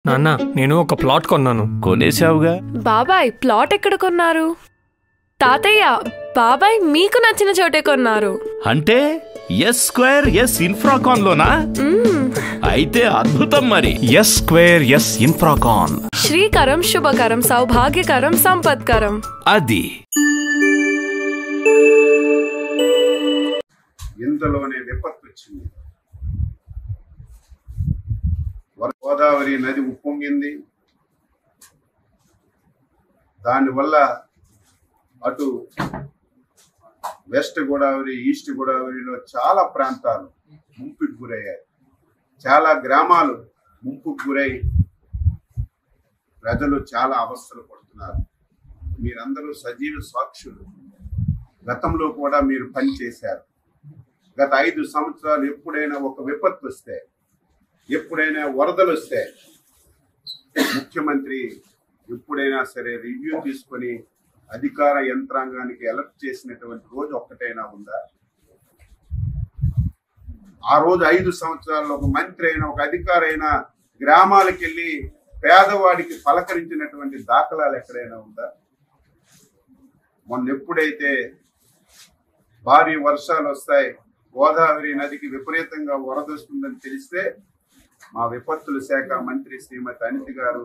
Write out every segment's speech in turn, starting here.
నాన్న, నేను ఒక ప్లాట్ కొన్నాను. కొనేసావుగా. బాబాయ్, ప్లాట్ ఎక్కడ కొన్నారు? తాతయ్య, బాబాయ్ మీకు నచ్చిన చోటే కొన్నారు. అంటే ఎస్ స్క్వేర్ ఎస్ ఇన్ఫ్రాకాన్ లోనా? అయితే అద్భుతం. మరి ఎస్ స్క్వేర్ ఎస్ ఇన్ఫ్రాకాన్. శ్రీకరం, శుభకరం, సౌభాగ్యకరం, సంపత్కరం. అది ఇంతలోనే విపత్తు వచ్చింది. గోదావరి నది ఉప్పొంగింది. దానివల్ల అటు వెస్ట్ గోదావరి, ఈస్ట్ గోదావరిలో చాలా ప్రాంతాలు ముంపుకు గురయ్యాయి. చాలా గ్రామాలు ముంపుకు గురై ప్రజలు చాలా అవస్థలు పడుతున్నారు. మీరందరూ సజీవ సాక్షులు. గతంలో కూడా మీరు పనిచేశారు. గత 5 సంవత్సరాలు ఎప్పుడైనా ఒక విపత్తు వస్తే, ఎప్పుడైనా వరదలు వస్తే ముఖ్యమంత్రి ఎప్పుడైనా సరే రివ్యూ తీసుకొని అధికార యంత్రాంగానికి అలర్ట్ చేసినటువంటి రోజు ఒక్కటైనా ఉందా? ఆ రోజు 5 సంవత్సరాల్లో ఒక మంత్రి అయినా, ఒక అధికారి అయినా గ్రామాలకు వెళ్ళి పేదవాడికి పలకరించినటువంటి దాఖలాలు ఎక్కడైనా ఉందా? మొన్న ఎప్పుడైతే భారీ వర్షాలు వస్తాయి, గోదావరి నదికి విపరీతంగా వరద వస్తుందని తెలిస్తే మా విపత్తుల శాఖ మంత్రి శ్రీమతి అనిత గారు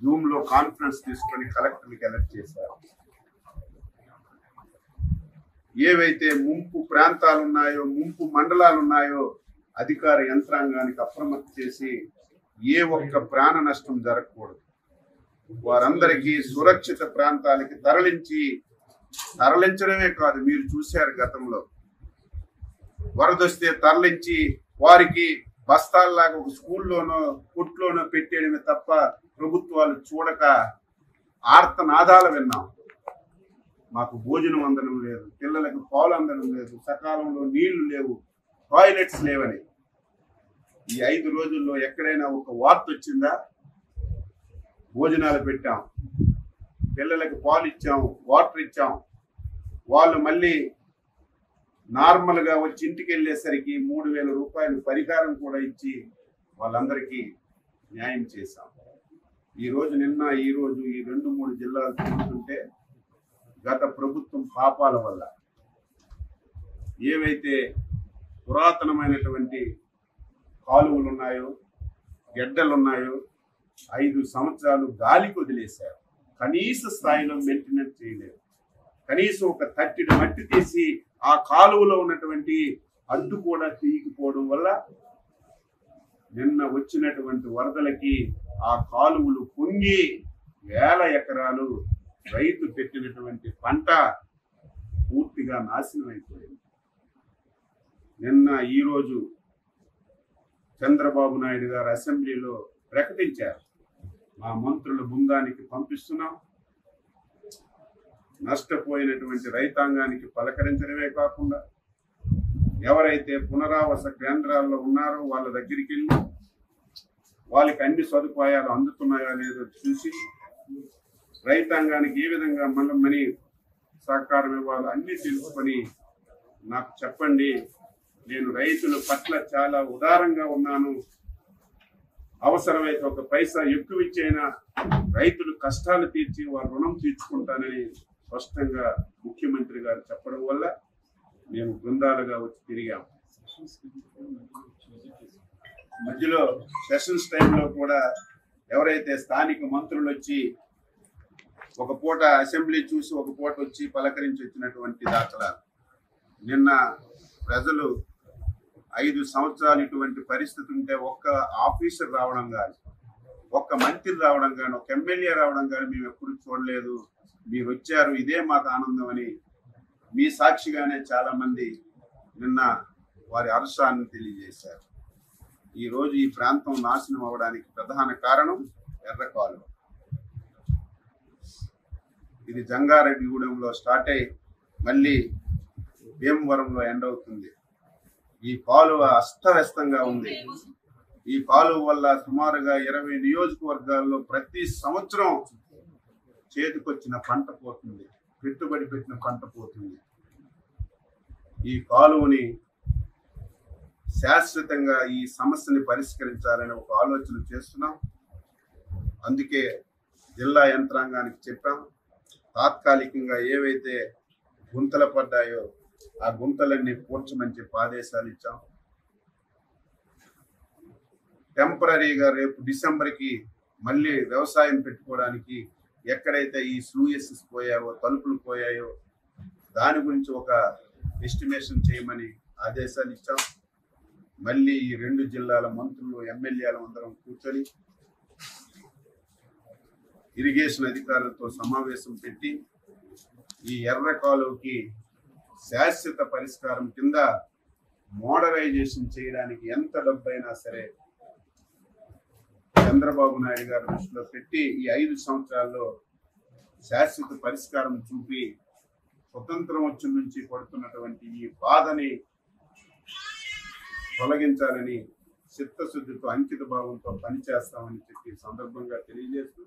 జూమ్ లో కాన్ఫరెన్స్ తీసుకొని కలెక్టర్కి అలర్ట్ చేశారు. ఏవైతే ముంపు ప్రాంతాలు ఉన్నాయో, ముంపు మండలాలు ఉన్నాయో అధికార యంత్రాంగానికి అప్రమత్తం చేసి ఏ ఒక్క ప్రాణ నష్టం జరగకూడదు, వారందరికీ సురక్షిత ప్రాంతాలకి తరలించడమే కాదు, మీరు చూశారు గతంలో వరదొస్తే తరలించి వారికి బస్తాల్లాగా ఒక స్కూల్లోనో కొట్లోనో పెట్టేయడమే తప్ప ప్రభుత్వాలు చూడక ఆర్తనాదాలు విన్నాం. మాకు భోజనం అందడం లేదు, పిల్లలకు పాలు అందడం లేదు, సకాలంలో నీళ్లు లేవు, టాయిలెట్స్ లేవని. ఈ 5 రోజుల్లో ఎక్కడైనా ఒక వార్త వచ్చిందా? భోజనాలు పెట్టాం, పిల్లలకు పాలు ఇచ్చాం, వాటర్ ఇచ్చాం, వాళ్ళు మళ్ళీ నార్మల్గా వచ్చి ఇంటికి వెళ్ళేసరికి 3,000 రూపాయలు పరిహారం కూడా ఇచ్చి వాళ్ళందరికీ న్యాయం చేశాం. నిన్న ఈ రోజు ఈ 2-3 జిల్లాలు తిరుగుతుంటే గత ప్రభుత్వం పాపాల వల్ల ఏవైతే పురాతనమైనటువంటి కాలువలు ఉన్నాయో, గెడ్డలు ఉన్నాయో 5 సంవత్సరాలు గాలికి వదిలేశారు. కనీస స్థాయిలో మెయింటెనెన్స్ చేయలేదు. కనీసం ఒక తట్టిడి మట్టి తీసి ఆ కాలువలో ఉన్నటువంటి అడ్డు కూడా తీయకపోవడం వల్ల నిన్న వచ్చినటువంటి వరదలకి ఆ కాలువలు పొంగి వేల ఎకరాలు రైతు పెట్టినటువంటి పంట పూర్తిగా నాశనం అయిపోయింది. నిన్న ఈరోజు చంద్రబాబు నాయుడు గారు అసెంబ్లీలో ప్రకటించారు, మా మంత్రుల బృందానికి పంపిస్తున్నాం, నష్టపోయినటువంటి రైతాంగానికి పలకరించడమే కాకుండా ఎవరైతే పునరావాస కేంద్రాల్లో ఉన్నారో వాళ్ళ దగ్గరికి వెళ్ళి వాళ్ళకి అన్ని సదుపాయాలు అందుతున్నాయా లేదో చూసి రైతాంగానికి ఏ విధంగా మళ్ళీ సహకారం ఇవ్వాలో అన్ని తెలుసుకొని నాకు చెప్పండి, నేను రైతుల పట్ల చాలా ఉదారంగా ఉన్నాను, అవసరమైతే ఒక పైసా ఎక్కువ ఇచ్చైనా రైతులు కష్టాలు తీర్చి వారి రుణం తీర్చుకుంటానని స్పష్టంగా ముఖ్యమంత్రి గారు చెప్పడం వల్ల మేము బృందాలుగా వచ్చి తిరిగాం. మధ్యలో సెషన్స్ టైంలో కూడా ఎవరైతే స్థానిక మంత్రులు వచ్చి ఒక పూట అసెంబ్లీ చూసి ఒక పూట వచ్చి పలకరించి వచ్చినటువంటి దాఖలాలు. నిన్న ప్రజలు 5 సంవత్సరాలు ఇటువంటి పరిస్థితి ఉంటే ఒక్క ఆఫీసర్ రావడం కానీ, ఒక్క మంత్రి రావడం కానీ, ఒక ఎమ్మెల్యే రావడం కానీ మేము ఎప్పుడు చూడలేదు. మీరు వచ్చారు, ఇదే మాకు ఆనందం అని మీ సాక్షిగానే చాలా మంది నిన్న వారి హర్షాన్ని తెలియజేశారు. ఈరోజు ఈ ప్రాంతం నాశనం అవడానికి ప్రధాన కారణం ఎర్ర కాలువ. ఇది జంగారెడ్డిగూడెంలో స్టార్ట్ అయ్యి మళ్ళీ భీమవరంలో ఎండ్ అవుతుంది. ఈ కాలువ అస్తవ్యస్తంగా ఉంది. ఈ కాలువ వల్ల సుమారుగా 20 నియోజకవర్గాల్లో ప్రతి సంవత్సరం చేతికొచ్చిన పంట పోతుంది, పెట్టుబడి పెట్టిన పంట పోతుంది. ఈ కాలువని శాశ్వతంగా ఈ సమస్యని పరిష్కరించాలని ఒక ఆలోచన చేస్తున్నాం. అందుకే జిల్లా యంత్రాంగానికి చెప్పాం, తాత్కాలికంగా ఏవైతే గుంతలు పడ్డాయో ఆ గుంతలన్నీ పూడ్చమని చెప్పి ఆదేశాలు ఇచ్చాం. టెంపరీగా రేపు డిసెంబర్కి మళ్ళీ వ్యవసాయం పెట్టుకోవడానికి ఎక్కడైతే ఈ స్లూయెసెస్ పోయాయో, తలుపులు పోయాయో దాని గురించి ఒక ఎస్టిమేషన్ చేయమని ఆదేశాలు ఇచ్చాం. మళ్ళీ ఈ 2 జిల్లాల మంత్రులు, ఎమ్మెల్యేలు అందరం కూర్చొని ఇరిగేషన్ అధికారులతో సమావేశం పెట్టి ఈ ఎర్ర కాలువకి శాశ్వత పరిష్కారం కింద మోడరైజేషన్ చేయడానికి ఎంత డబ్బైనా సరే చంద్రబాబు నాయుడు గారి దృష్టిలో పెట్టి ఈ 5 సంవత్సరాల్లో శాశ్వత పరిష్కారం చూపి స్వతంత్రం వచ్చి నుంచి పడుతున్నటువంటి ఈ బాధని తొలగించాలని చిత్తశుద్ధితో, అంకిత భావంతో పనిచేస్తామని చెప్పి సందర్భంగా తెలియజేస్తూ